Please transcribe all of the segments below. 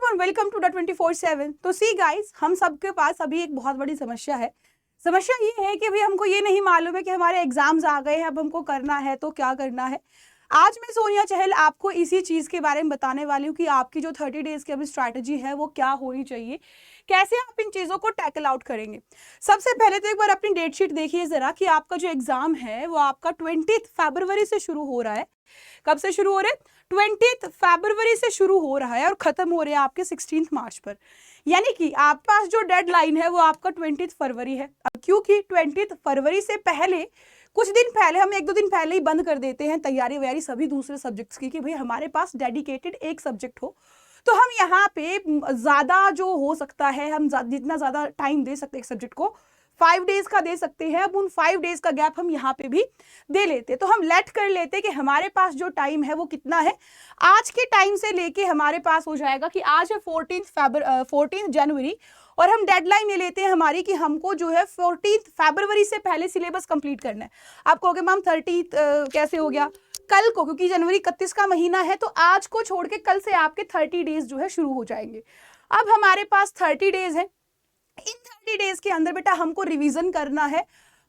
Everyone, welcome to the 24/7। तो see guys, हम सबके पास अभी एक बहुत बड़ी समस्या है। समस्या ये है कि भाई हमको ये नहीं मालूम है कि हमारे एग्जाम्स आ गए हैं, अब हमको करना है तो क्या करना है। आज मैं सोनिया चहल आपको इसी चीज़ के बारे में बताने वाली हूँ कि आपकी जो 30 डेज की अभी स्ट्रैटेजी है वो क्या होनी चाहिए, कैसे आप इन चीज़ों को टैकल आउट करेंगे। सबसे पहले तो एक बार अपनी डेट शीट देखिए ज़रा कि आपका जो एग्ज़ाम है वो आपका 20 फरवरी से शुरू हो रहा है। कब से शुरू हो रहा है? 20 फरवरी से शुरू हो रहा है और ख़त्म हो रहा है आपके 16 मार्च पर। यानी कि आपके पास जो डेडलाइन है वो आपका 20 फरवरी है। अब क्योंकि 20 फरवरी से पहले कुछ दिन पहले, हम एक दो दिन पहले ही बंद कर देते हैं तैयारी वैयारी सभी दूसरे सब्जेक्ट्स की कि भाई हमारे पास डेडिकेटेड एक सब्जेक्ट हो, तो हम यहाँ पे ज़्यादा जो हो सकता है, हम जितना ज़्यादा टाइम दे सकते हैं एक सब्जेक्ट को, 5 डेज का दे सकते हैं। अब उन 5 डेज का गैप हम यहाँ पे भी दे लेते, तो हम लेट कर लेते कि हमारे पास जो टाइम है वो कितना है। आज के टाइम से लेके हमारे पास हो जाएगा कि आज है 14 जनवरी और हम डेडलाइन ये लेते हैं हमारी कि हमको जो है 14 फरवरी से पहले सिलेबस कंप्लीट करना है। आप कहोगे मैम 30 कैसे हो गया? कल को, क्योंकि जनवरी 31 का महीना है, तो आज को छोड़ के कल से आपके 30 डेज जो है शुरू हो जाएंगे। अब हमारे पास 30 डेज है। इन 30 डेज के अंदर बेटा हमको रिवीजन करना है,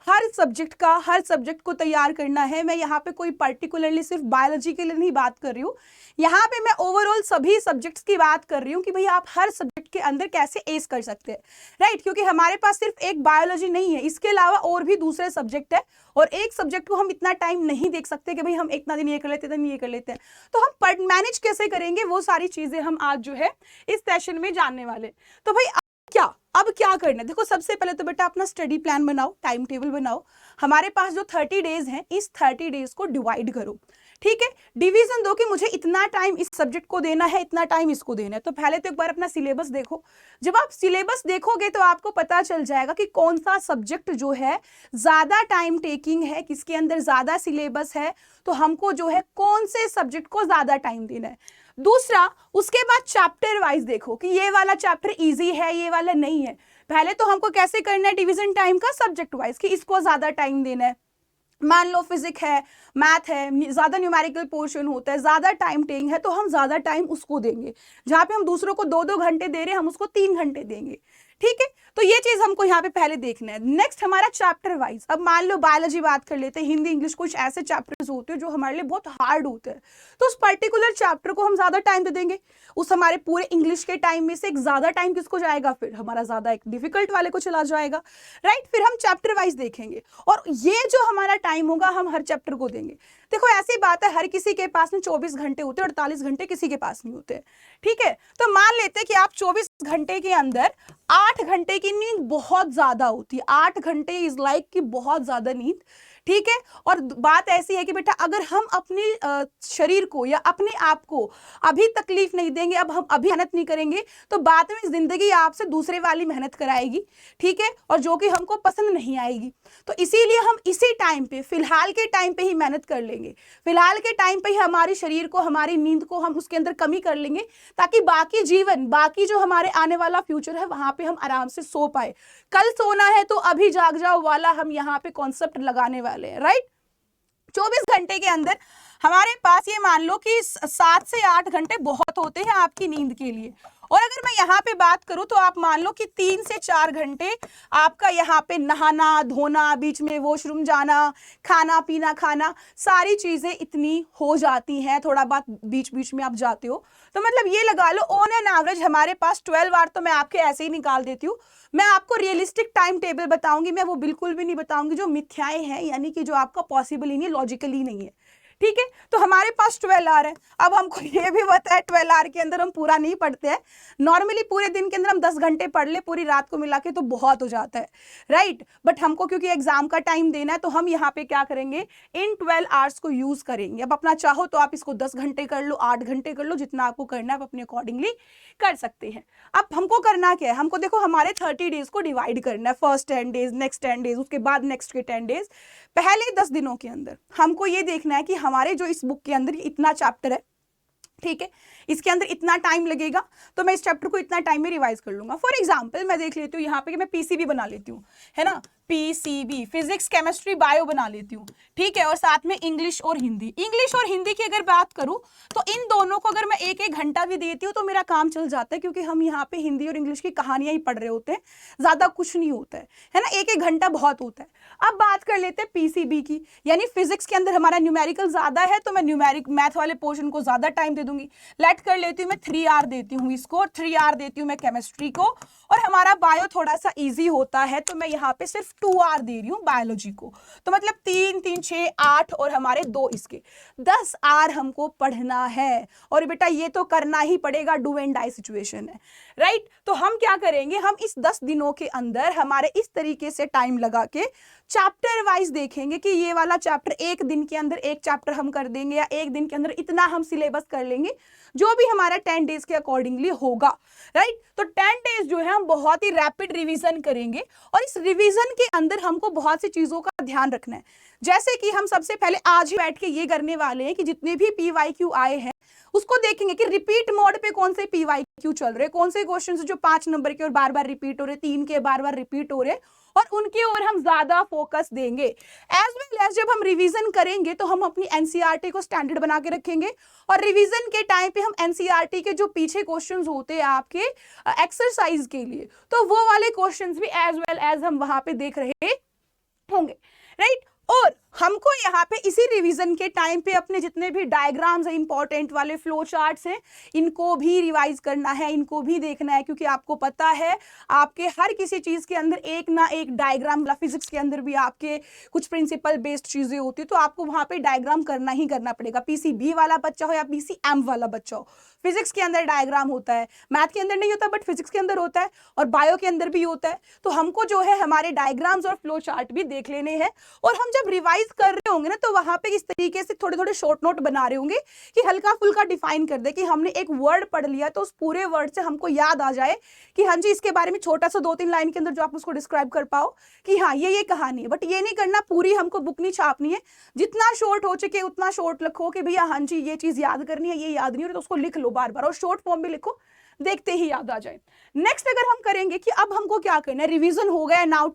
हर सब्जेक्ट को तैयार करना है। मैं यहाँ पे कोई पर्टिकुलरली सिर्फ बायोलॉजी के लिए नहीं बात कर रही हूँ, यहाँ पे मैं ओवरऑल सभी सब्जेक्ट्स की बात कर रही हूँ कि भाई आप हर सब्जेक्ट के अंदर कैसे एस कर सकते हैं, राइट। क्योंकि हमारे पास सिर्फ एक बायोलॉजी नहीं है, इसके अलावा और भी दूसरे सब्जेक्ट है और एक सब्जेक्ट को हम इतना टाइम नहीं देख सकते कि भाई हम इतना दिन ये कर लेते हैं, ये कर लेते हैं। तो हम मैनेज कैसे करेंगे वो सारी चीजें हम आज जो है इस सेशन में जानने वाले। तो भाई अब क्या करना है? देखो, सबसे पहले तो बेटा अपना स्टडी प्लान बनाओ, टाइम टेबल बनाओ। हमारे पास जो 30 डेज हैं, इस 30 डेज को डिवाइड करो, ठीक है। डिवीजन दो कि मुझे इतना टाइम इस सब्जेक्ट को देना है, इतना टाइम इसको देना है। तो पहले तो एक बार अपना सिलेबस देखो। जब आप सिलेबस देखोगे तो आपको पता चल जाएगा कि कौन सा सब्जेक्ट जो है ज्यादा टाइम टेकिंग है, किसके अंदर ज्यादा सिलेबस है, तो हमको जो है कौन से सब्जेक्ट को ज्यादा टाइम देना है। दूसरा, उसके बाद चैप्टर वाइज देखो कि ये वाला चैप्टर इजी है, ये वाला नहीं है। पहले तो हमको कैसे करना है डिवीजन टाइम का? सब्जेक्ट वाइज, कि इसको ज्यादा टाइम देना है। मान लो फिजिक्स है, मैथ है, ज्यादा न्यूमेरिकल पोर्शन होता है, ज्यादा टाइम टेकिंग है, तो हम ज्यादा टाइम उसको देंगे। जहां पे हम दूसरों को 2-2 घंटे दे रहे हैं, हम उसको 3 घंटे देंगे, ठीक है। तो ये चीज हमको यहाँ पे पहले देखना है। नेक्स्ट हमारा चैप्टर वाइज। अब मान लो बायोलॉजी बात कर लेते हैं, हिंदी इंग्लिश, कुछ ऐसे चैप्टर्स होते हैं जो हमारे लिए बहुत हार्ड होते हैं, तो उस पर्टिकुलर चैप्टर को हम ज्यादा टाइम दे देंगे। उस हमारे पूरे इंग्लिश के टाइम में से एक ज्यादा टाइम किसको जाएगा? फिर हमारा ज्यादा एक डिफिकल्ट वाले को चला जाएगा, राइट। फिर हम चैप्टर वाइज देखेंगे और ये जो हमारा टाइम होगा हम हर चैप्टर को देंगे। देखो, ऐसी बात है, हर किसी के पास में 24 घंटे होते हैं, 48 घंटे किसी के पास नहीं होते, ठीक है। तो मान लेते हैं कि आप 24 घंटे के अंदर 8 घंटे की नींद बहुत ज्यादा होती है। 8 घंटे इज लाइक कि बहुत ज्यादा नींद, ठीक है। और बात ऐसी है कि बेटा अगर हम अपने शरीर को या अपने आप को अभी तकलीफ नहीं देंगे, अब हम अभी मेहनत नहीं करेंगे, तो बाद में जिंदगी आपसे दूसरे वाली मेहनत कराएगी, ठीक है, और जो कि हमको पसंद नहीं आएगी। तो इसीलिए हम इसी टाइम पे, फिलहाल के टाइम पे ही मेहनत कर लेंगे। फिलहाल के टाइम पे ही हमारे शरीर को, हमारी नींद को हम उसके अंदर कमी कर लेंगे, ताकि बाकी जीवन, बाकी जो हमारे आने वाला फ्यूचर है वहां पे हम आराम से सो पाए। कल सोना है तो अभी जाग जाओ वाला हम यहाँ पे कॉन्सेप्ट लगाने वाले हैं, राइट। 24 घंटे के अंदर हमारे पास ये मान लो कि 7 से 8 घंटे बहुत होते हैं आपकी नींद के लिए। और अगर मैं यहाँ पे बात करूं तो आप मान लो कि 3 से 4 घंटे आपका यहाँ पे नहाना धोना, बीच में वॉशरूम जाना, खाना पीना खाना, सारी चीजें इतनी हो जाती हैं। थोड़ा बहुत बीच बीच में आप जाते हो, तो मतलब ये लगा लो ऑन एन एवरेज हमारे पास 12 आवर तो मैं आपके ऐसे ही निकाल देती हूँ। मैं आपको रियलिस्टिक टाइम टेबल बताऊंगी, मैं वो बिल्कुल भी नहीं बताऊंगी जो मिथ्याएं हैं, यानी कि जो आपका पॉसिबल ही नहीं, लॉजिकल ही नहीं है, ठीक है। तो हमारे पास 12 आवर है। अब हमको ये भी पता है 12 आवर के अंदर हम पूरा नहीं पढ़ते हैं। नॉर्मली पूरे दिन के अंदर हम 10 घंटे पढ़ ले, पूरी रात को मिला के तो बहुत हो जाता है, राइट। बट हमको क्योंकि एग्जाम का टाइम देना है, तो हम यहाँ पे क्या करेंगे, इन 12 आवर्स को यूज करेंगे। अब अपना चाहो तो आप इसको 10 घंटे कर लो, 8 घंटे कर लो, जितना आपको करना है आप अपने अकॉर्डिंगली कर सकते हैं। अब हमको करना क्या है? हमको देखो हमारे 30 डेज को डिवाइड करना है। फर्स्ट 10 डेज, नेक्स्ट 10 डेज, उसके बाद नेक्स्ट के 10 डेज। पहले 10 दिनों के अंदर हमको ये देखना है कि हमारे जो इस बुक के अंदर इतना चैप्टर है, ठीक है, इसके अंदर इतना टाइम लगेगा, तो मैं इस चैप्टर को इतना टाइम में रिवाइज कर लूंगा। फॉर एग्जांपल मैं देख लेती हूँ यहाँ पे कि मैं पीसीबी बना लेती हूँ, है ना। पीसीबी, फिजिक्स केमिस्ट्री बायो बना लेती हूँ, ठीक है, और साथ में इंग्लिश और हिंदी। इंग्लिश और हिंदी की अगर बात करूँ तो इन दोनों को अगर मैं एक एक घंटा भी देती हूँ तो मेरा काम चल जाता है, क्योंकि हम यहाँ पे हिंदी और इंग्लिश की कहानियां ही पढ़ रहे होते हैं, ज्यादा कुछ नहीं होता है ना, एक एक घंटा बहुत होता है। अब बात कर लेते हैं पीसीबी की, यानी फिजिक्स के अंदर हमारा न्यूमेरिकल ज्यादा है तो मैं न्यूमेरिक मैथ वाले पोर्शन को ज्यादा टाइम दे दूंगी। लेट कर लेती हूँ मैं 3 आवर देती हूँ इसको, 3 आवर देती हूँ मैं केमिस्ट्री को, और हमारा बायो थोड़ा सा इजी होता है तो मैं यहाँ पे सिर्फ 2 आवर दे रही हूँ बायोलॉजी को। तो मतलब 3 3 6 8 और हमारे 2 इसके 10 आवर हमको पढ़ना है। और बेटा ये तो करना ही पड़ेगा, डू एंड डाई सिचुएशन है, राइट। तो हम क्या करेंगे, हम इस 10 दिनों के अंदर हमारे इस तरीके से टाइम लगा के चैप्टर वाइज देखेंगे कि ये वाला चैप्टर एक दिन के अंदर एक चैप्टर हम कर देंगे, या एक दिन के अंदर इतना हम सिलेबस कर लेंगे, जो भी हमारा 10 डेज के अकॉर्डिंगली होगा, राइट। तो 10 डेज जो है हम बहुत ही रैपिड रिवीजन करेंगे, और इस रिवीजन के अंदर हमको बहुत सी चीजों का ध्यान रखना है। जैसे कि हम सबसे पहले आज ही बैठ के ये करने वाले हैं कि जितने भी PYQ आए हैं उसको देखेंगे कि रिपीट मोड पे कौन से PYQ चल रहे, कौन से क्वेश्चन जो 5 नंबर के और बार बार रिपीट हो रहे, 3 के बार बार रिपीट हो रहे, और उनके ओर हम ज्यादा फोकस देंगे। एज वेल एज जब हम रिवीजन करेंगे तो हम अपनी एनसीईआरटी को स्टैंडर्ड बना के रखेंगे, और रिवीजन के टाइम पे हम एनसीईआरटी के जो पीछे क्वेश्चंस होते हैं आपके एक्सरसाइज के लिए, तो वो वाले क्वेश्चंस भी एज वेल एज हम वहां पे देख रहे होंगे, राइट। और हमको यहाँ पे इसी रिवीजन के टाइम पे अपने जितने भी डायग्राम्स हैं, इंपॉर्टेंट वाले फ्लो चार्ट्स हैं, इनको भी रिवाइज करना है, इनको भी देखना है, क्योंकि आपको पता है आपके हर किसी चीज के अंदर एक ना एक डायग्राम, फिजिक्स के अंदर भी आपके कुछ प्रिंसिपल बेस्ड चीजें होती है, तो आपको वहां पे डायग्राम करना ही करना पड़ेगा। पीसीबी वाला बच्चा हो या पीसीएम वाला बच्चा हो, फिजिक्स के अंदर डायग्राम होता है, मैथ के अंदर नहीं होता बट फिजिक्स के अंदर होता है, और बायो के अंदर भी होता है। तो हमको जो है हमारे डायग्राम्स और फ्लो चार्ट भी देख लेने हैं, और हम जब रिवाइज कर रहे होंगे ना तो वहां पे इस तरीके से थोड़े थोड़े शॉर्ट नोट बना रहे होंगे कि हल्का फुल्का डिफाइन कर दे कि हमने एक वर्ड पढ़ लिया तो उस पूरे वर्ड से हमको याद आ जाए कि हाँ जी इसके बारे में छोटा सा 2-3 लाइन के अंदर जो आप उसको डिस्क्राइब कर पाओ कि हाँ ये कहानी है। बट ये नहीं करना, पूरी हमको बुक नहीं छापनी है, जितना शॉर्ट हो सके उतना शॉर्ट लिखो कि भैया हाँ जी ये चीज याद करनी है, ये याद नहीं हो रही तो उसको लिख लो बार बार, और शॉर्ट फॉर्म में लिखो, देखते ही याद आ जाए। नेक्स्ट अगर हम करेंगे कि अब हमको क्या करना है, रिवीजन हो गया, now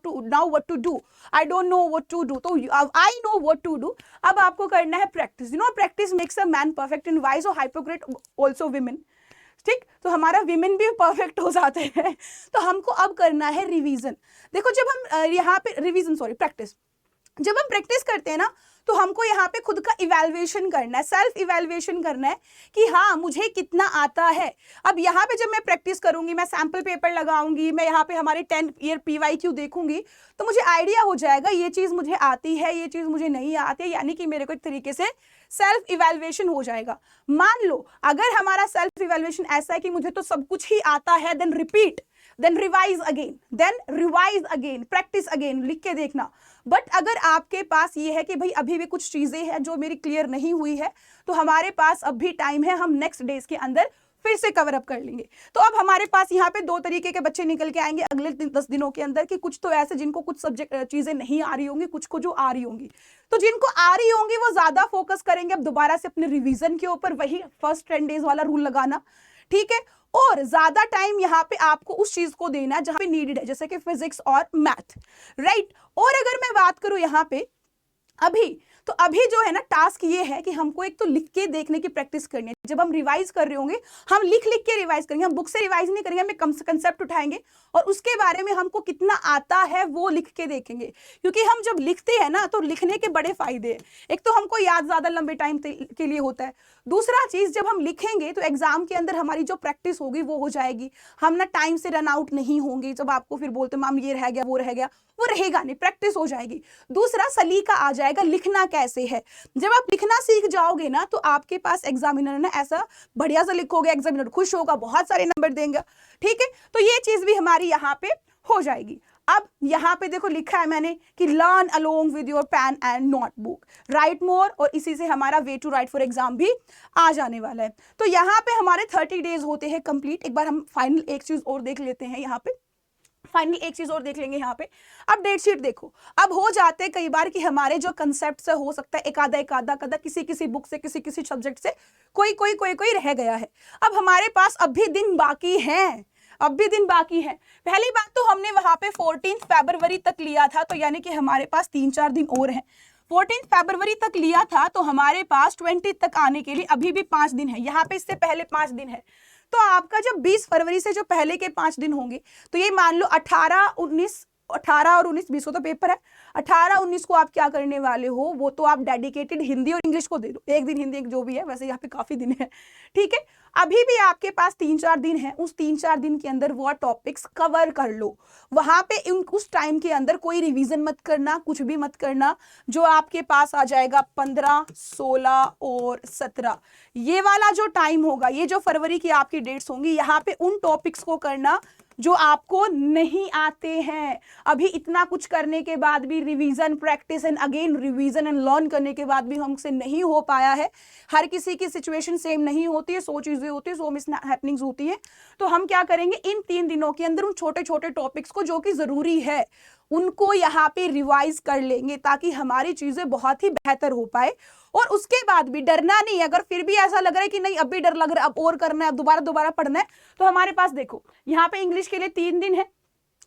what to do, I don't know what to do, तो I know what to do. अब आपको करना है practice. Practice makes a man perfect in wise और हाइपोक्रेट आल्सो विमेन, ठीक। तो हमारा विमेन भी परफेक्ट हो जाते हैं। तो हमको अब करना है रिवीजन। देखो जब हम यहाँ पे प्रैक्टिस, जब हम प्रैक्टिस करते हैं ना तो हमको यहाँ पे खुद का इवैल्यूएशन करना है, सेल्फ इवैल्यूएशन करना है कि हाँ मुझे कितना आता है। अब यहाँ पे जब मैं प्रैक्टिस करूंगी, मैं सैंपल पेपर लगाऊंगी, मैं यहाँ पे हमारे 10 ईयर PYQ देखूंगी, तो मुझे आइडिया हो जाएगा ये चीज मुझे आती है, ये चीज मुझे नहीं आती है, यानी कि मेरे को एक तरीके से सेल्फ इवैल्यूएशन हो जाएगा। मान लो अगर हमारा सेल्फ इवैल्यूएशन ऐसा है कि मुझे तो सब कुछ ही आता है, then repeat, then revise again, practice again, लिख के देखना। बट अगर आपके पास ये है कि भाई अभी भी कुछ चीजें हैं जो मेरी क्लियर नहीं हुई है, तो हमारे पास अब भी टाइम है, हम नेक्स्ट डेज के अंदर फिर से कवर अप कर लेंगे। तो अब हमारे पास यहाँ पे 2 तरीके के बच्चे निकल के आएंगे अगले 10 दिनों के अंदर, कि कुछ तो ऐसे जिनको कुछ सब्जेक्ट चीजें नहीं आ रही होंगी, कुछ को जो आ रही होंगी। तो जिनको आ रही होंगी वो ज्यादा फोकस करेंगे अब दोबारा से अपने रिवीजन के ऊपर, वही फर्स्ट 10 डेज वाला रूल लगाना, ठीक है। और ज्यादा टाइम यहाँ पे आपको उस चीज को देना है जहां पे नीडेड है, जैसे कि फिजिक्स और मैथ, राइट। और अगर मैं बात करूं यहाँ पे अभी जो है ना टास्क ये है कि हमको एक तो लिख के देखने की प्रैक्टिस करनी है। जब हम रिवाइज कर रहे होंगे हम लिख के रिवाइज करेंगे, हम बुक से रिवाइज नहीं करेंगे, हम कंसेप्ट उठाएंगे और उसके बारे में हमको कितना आता है वो लिख के देखेंगे। क्योंकि हम जब लिखते हैं ना तो लिखने के बड़े फायदे हैं, एक तो हमको याद ज्यादा लंबे टाइम के लिए होता है, दूसरा चीज जब हम लिखेंगे तो एग्जाम के अंदर हमारी जो प्रैक्टिस होगी वो हो जाएगी, हम ना टाइम से रन आउट नहीं होंगे। जब आपको फिर बोलते मैम ये रह गया वो रह गया, वो रहेगा नहीं, प्रैक्टिस हो जाएगी। दूसरा सलीका आ जाएगा, लिखना कैसे है। जब आप लिखना सीख जाओगे ना तो आपके पास एग्जामिनर ना ऐसा बढ़िया सा लिखोगे, एग्जामिनर खुश होगा, बहुत सारे नंबर देंगे, ठीक है। तो ये चीज भी हमारी यहाँ पे हो जाएगी। अब यहाँ पे देखो लिखा है मैंने कि learn along with your pen and notebook, write more, और इसी से हमारा way to write for exam भी आ जाने वाला है। तो यहाँ पे हमारे 30 डेज होते हैं कंप्लीट। एक बार हम फाइनल एक चीज और देख लेते हैं, यहाँ पे फाइनली एक चीज और देख लेंगे यहाँ पे। अब डेट शीट देखो, अब हो जाते हैं कई बार कि हमारे जो कंसेप्ट से हो सकता है एक आधा किसी बुक से किसी सब्जेक्ट से कोई रह गया है। अब हमारे पास अब भी दिन बाकी हैं, अब भी दिन बाकी है। पहली बात तो हमने वहां पे 14 फरवरी तक लिया था, तो यानी कि हमारे पास 3-4 दिन और हैं। 14 फरवरी तक लिया था तो हमारे पास 20 तक आने के लिए अभी भी 5 दिन है। यहाँ पे इससे पहले 5 दिन है, तो आपका जब 20 फरवरी से जो पहले के 5 दिन होंगे, तो ये मान लो 18 और 19 20 को तो पेपर है, 18-19 को आप क्या करने वाले हो, वो तो आप डेडिकेटेड हिंदी और इंग्लिश को दे दो, एक दिन हिंदी एक जो भी है, वैसे यहाँ पे काफी दिन है, ठीक है। अभी भी आपके पास 3-4 दिन है, उस 3-4 दिन के अंदर वो टॉपिक्स कवर कर लो। वहां पे उस टाइम के अंदर कोई रिवीजन मत करना, कुछ भी मत करना। जो आपके पास आ जाएगा 15, 16 और 17, ये वाला जो टाइम होगा, ये जो फरवरी की आपकी डेट्स होंगी, यहाँ पे उन टॉपिक्स को करना जो आपको नहीं आते हैं। अभी इतना कुछ करने के बाद भी revision, practice and again revision and learn करने के बाद भी हमसे नहीं हो पाया है। हर किसी की सिचुएशन सेम नहीं होती है, 100 चीजें होती है, 100 मिस हैपनिंग्स होती है। तो हम क्या करेंगे, इन 3 दिनों के अंदर उन छोटे छोटे टॉपिक्स को जो कि जरूरी है उनको यहाँ पे रिवाइज कर लेंगे, ताकि हमारी चीजें बहुत ही बेहतर हो पाए। और उसके बाद भी डरना नहीं है। अगर फिर भी ऐसा लग रहा है कि नहीं अब भी डर लग रहा है, अब और करना है, अब दोबारा पढ़ना है, तो हमारे पास देखो यहाँ पे इंग्लिश के लिए 3 दिन है,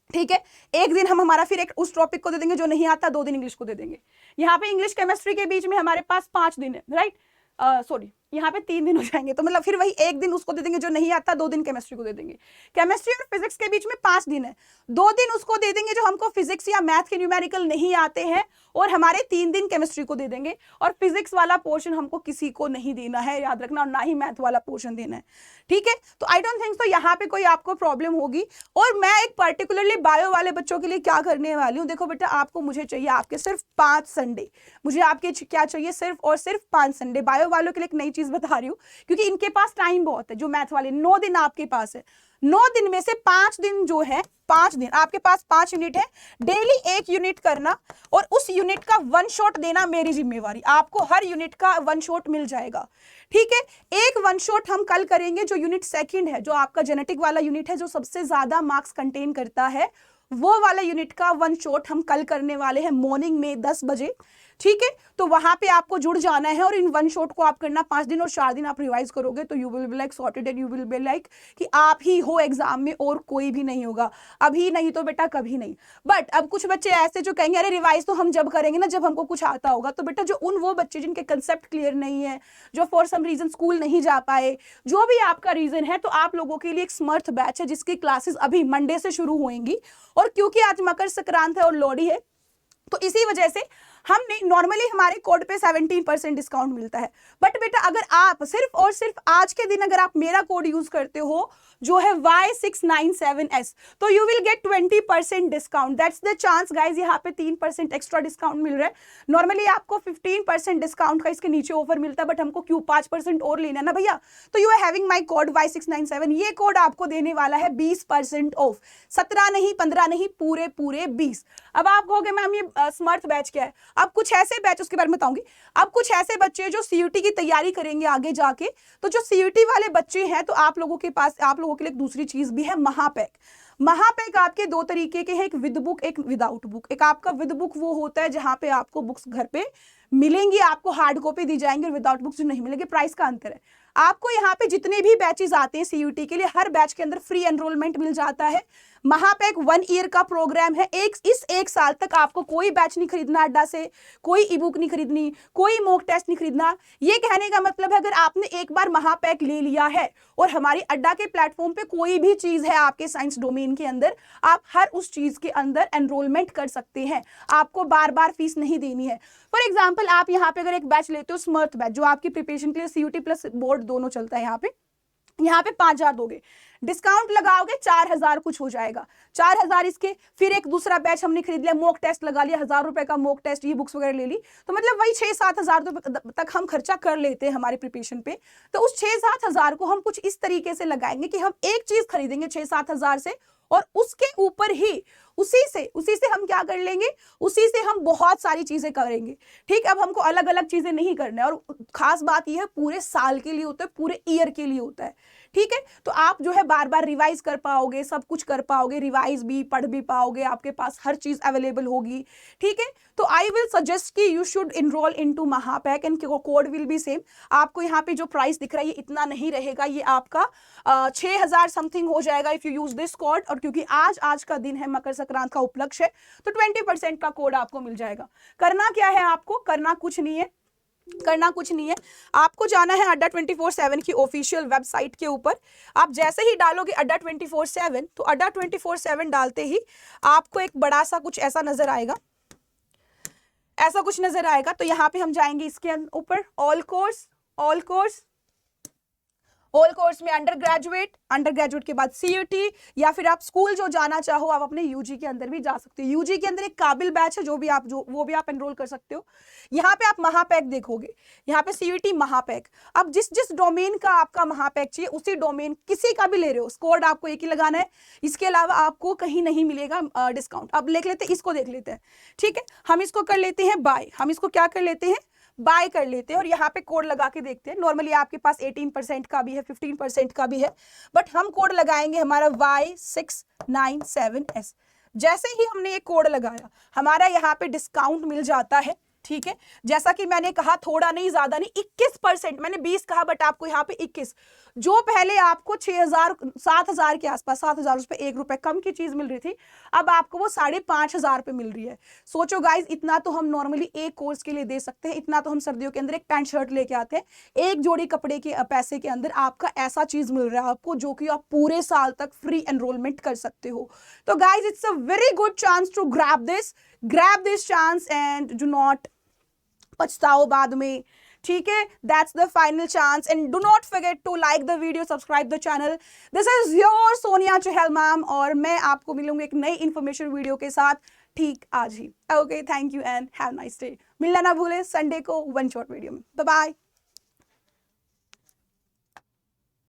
ठीक है। एक दिन हम हमारा फिर एक उस टॉपिक को दे देंगे जो नहीं आता, 2 दिन इंग्लिश को दे देंगे। यहाँ पे इंग्लिश केमिस्ट्री के बीच में हमारे पास 5 दिन है, राइट, सॉरी यहाँ पे 3 दिन हो जाएंगे, तो मतलब फिर वही एक दिन उसको दे देंगे जो नहीं आता, 2 दिन केमिस्ट्री को दे देंगे। केमिस्ट्री और फिजिक्स के बीच में 5 दिन है, 2 दिन उसको दे देंगे जो हमको फिजिक्स या मैथ के न्यूमेरिकल नहीं आते हैं, और हमारे 3 दिन केमिस्ट्री को दे देंगे। और फिजिक्स वाला पोर्शन हमको किसी को नहीं देना है, याद रखना, और ना ही मैथ वाला पोर्शन देना है, ठीक है। तो आई डोंट थिंक तो यहाँ पे कोई आपको प्रॉब्लम होगी। और मैं एक पर्टिकुलरली बायो वाले बच्चों के लिए क्या करने वाली हूँ, देखो बेटा, आपको मुझे चाहिए आपके सिर्फ 5 संडे, मुझे आपके क्या चाहिए, सिर्फ और सिर्फ 5 संडे। बायो वालों के लिए एक नई चीज बता रही हूँ, क्योंकि इनके पास टाइम बहुत है। जो मैथ वाले 9 दिन आपके पास है, 9 दिन में से 5 दिन जो है, 5 दिन आपके पास 5 यूनिट है, डेली 1 यूनिट करना, और उस यूनिट का 1 शॉट देना मेरी जिम्मेवारी। आपको हर यूनिट का 1 शॉट मिल जाएगा, ठीक है। एक 1 शॉट हम कल करेंगे, जो यूनिट सेकंड है, जो आपका जेनेटिक वाला यूनिट है, जो सबसे ज्यादा मार्क्स कंटेन करता है, वो वाला यूनिट का 1 शॉट हम कल करने वाले हैं मॉर्निंग में 10 बजे, ठीक है। तो वहां पे आपको जुड़ जाना है, और इन 1 शॉट को आप करना 5 दिन, और 4 दिन आप रिवाइज करोगे, तो you will be like sorted, and you will be like कि आप ही हो एग्जाम में, और कोई भी नहीं होगा। अभी नहीं तो बेटा कभी नहीं। बट अब कुछ बच्चे ऐसे जो कहेंगे अरे रिवाइज तो हम जब करेंगे ना जब हमको कुछ आता होगा, तो बेटा जो वो बच्चे जिनके कंसेप्ट क्लियर नहीं है, जो फॉर सम रीजन स्कूल नहीं जा पाए, जो भी आपका रीजन है, तो आप लोगों के लिए एक समर्थ बैच है जिसकी क्लासेस अभी मंडे से शुरू होंगी। और क्योंकि आज मकर संक्रांत है और लोहड़ी है, तो इसी वजह से हमने नॉर्मली हमारे कोड पे 17% डिस्काउंट मिलता है। बट बेटा अगर आप सिर्फ और सिर्फ आज के दिन अगर आप मेरा कोड यूज करते हो जो है Y697S, तो you will get 20% discount. That's the chance guys, यहाँ पे 3% एक्स्ट्रा डिस्काउंट मिल रहा है। नॉर्मली आपको 15% डिस्काउंट का इसके नीचे ऑफर मिलता है, बट हमको क्यों 5% और लेना ना भैया, तो you are having my code Y697। ये कोड आपको देने वाला है 20% ऑफ, 17 नहीं, 15 नहीं, पूरे 20। अब आप कहोगे मैम ये स्मार्ट बैच क्या है। अब कुछ ऐसे बैच, उसके बारे में बताऊंगी। अब कुछ ऐसे बच्चे जो सीयूटी की तैयारी करेंगे आगे जाके, तो जो सीयूटी वाले बच्चे हैं, तो आप लोगों के पास, आप लोगों के लिए एक दूसरी चीज भी है, महापैक। महापैक आपके 2 तरीके के हैं, एक विद बुक, एक विदाउट बुक। एक आपका विद बुक वो होता है जहां पे आपको बुक्स घर पे मिलेंगी, आपको हार्ड कॉपी दी जाएंगी, और विदाउट बुक्स जो नहीं मिलेंगे। प्राइस का अंतर है। आपको यहाँ पे जितने भी बैचेस आते हैं सीयूटी के लिए, हर बैच के अंदर फ्री एनरोलमेंट मिल जाता है। महापैक 1 ईयर का प्रोग्राम है। इस 1 साल तक आपको कोई बैच नहीं खरीदना अड्डा से, कोई ई बुक नहीं खरीदनी, कोई मॉक टेस्ट नहीं खरीदना। ये कहने का मतलब है अगर आपने एक बार महापैक ले लिया है और हमारी अड्डा के प्लेटफॉर्म पे कोई भी चीज है आपके साइंस डोमेन के अंदर, आप हर उस चीज के अंदर एनरोलमेंट कर सकते हैं। आपको बार बार फीस नहीं देनी है। फॉर एग्जाम्पल आप यहाँ पे अगर एक बैच लेते हो स्मर्थ बैच, जो आपकी प्रिपरेशन के लिए सीयूटी प्लस बोर्ड दोनों चलता है, यहाँ पे 5,000 दोगे, डिस्काउंट लगाओगे 4,000 कुछ हो जाएगा। 4,000 इसके, फिर एक दूसरा बैच हमने खरीद लिया, मॉक टेस्ट लगा लिया, 1,000 रुपए का मॉक टेस्ट, ये बुक्स वगैरह ले ली, तो मतलब वही 6-7 हजार तक हम खर्चा कर लेते हैं हमारी प्रिपरेशन पे। तो उस 6-7 हजार को हम कुछ इस तरीके से लगाएंगे कि हम एक चीज खरीदेंगे 6-7 हजार से, और उसके ऊपर ही उसी से हम क्या कर लेंगे, उसी से हम बहुत सारी चीजें करेंगे। ठीक है, अब हमको अलग अलग चीजें नहीं करना है, और खास बात यह है पूरे साल के लिए होता है, पूरे ईयर के लिए होता है। ठीक है, तो आप जो है बार बार रिवाइज कर पाओगे, सब कुछ कर पाओगे, रिवाइज भी पढ़ भी पाओगे, आपके पास हर चीज अवेलेबल होगी। ठीक है, तो आई विल सजेस्ट कि you should enroll into Mahapack and code will be same. आपको यहाँ पे जो प्राइस दिख रहा है ये इतना नहीं रहेगा, ये आपका 6000 समथिंग हो जाएगा if you use this code. और क्योंकि आज का दिन है, मकर संक्रांत का उपलक्ष्य है, तो 20% का कोड आपको मिल जाएगा। करना क्या है, आपको करना कुछ नहीं है, आपको जाना है अड्डा 24/7 की ऑफिशियल वेबसाइट के ऊपर। आप जैसे ही डालोगे अड्डा 24/7, तो अड्डा 24/7 डालते ही आपको एक बड़ा सा कुछ ऐसा नजर आएगा, तो यहाँ पे हम जाएंगे इसके ऊपर, ऑल कोर्स में अंडर ग्रेजुएट के बाद सीयूटी, या फिर आप स्कूल जो जाना चाहो आप अपने यूजी के अंदर भी जा सकते हो। यूजी के अंदर एक काबिल बैच है वो भी आप एनरोल कर सकते हो। यहाँ पे आप महापैक देखोगे, यहाँ पे सीयूटी महापैक। अब जिस डोमेन का आपका महापैक चाहिए उसी डोमेन किसी का भी ले रहे हो, कोड आपको एक ही लगाना है, इसके अलावा आपको कहीं नहीं मिलेगा डिस्काउंट। अब इसको देख लेते हैं। ठीक है, हम इसको कर लेते हैं बाय, हम इसको क्या कर लेते हैं, बाय कर लेते हैं, और यहाँ पे कोड लगा के देखते हैं। नॉर्मली आपके पास 18% का भी है, 15% का भी है, बट हम कोड लगाएंगे हमारा Y697S। जैसे ही हमने ये कोड लगाया हमारा यहाँ पे डिस्काउंट मिल जाता है। ठीक है, जैसा कि मैंने कहा थोड़ा नहीं ज्यादा नहीं, 21%, मैंने 20 कहा बट आपको यहाँ पे 21। जो पहले आपको 7,000 के आसपास, 7,000 उस पर ₹1 कम की चीज मिल रही थी, अब आपको वो 5,500 पे मिल रही है। सोचो गाइज, इतना तो हम नॉर्मली एक कोर्स के लिए दे सकते हैं, इतना तो हम सर्दियों के अंदर एक पैंट शर्ट लेके आते हैं। एक जोड़ी कपड़े के पैसे के अंदर आपका ऐसा चीज मिल रहा है आपको, जो कि आप पूरे साल तक फ्री एनरोलमेंट कर सकते हो। तो guys, it's a very good chance to grab this chance and do not पछताओ बाद में। ठीक है, that's the final chance, and do not forget to like the video, subscribe the channel. This is your Sonia Chahal ma'am, और मैं आपको मिलूंगी एक नई इंफॉर्मेशन वीडियो के साथ ठीक आज ही। Okay, thank you and have nice day. मिलना ना भूले संडे को वन शॉर्ट वीडियो में। Bye bye.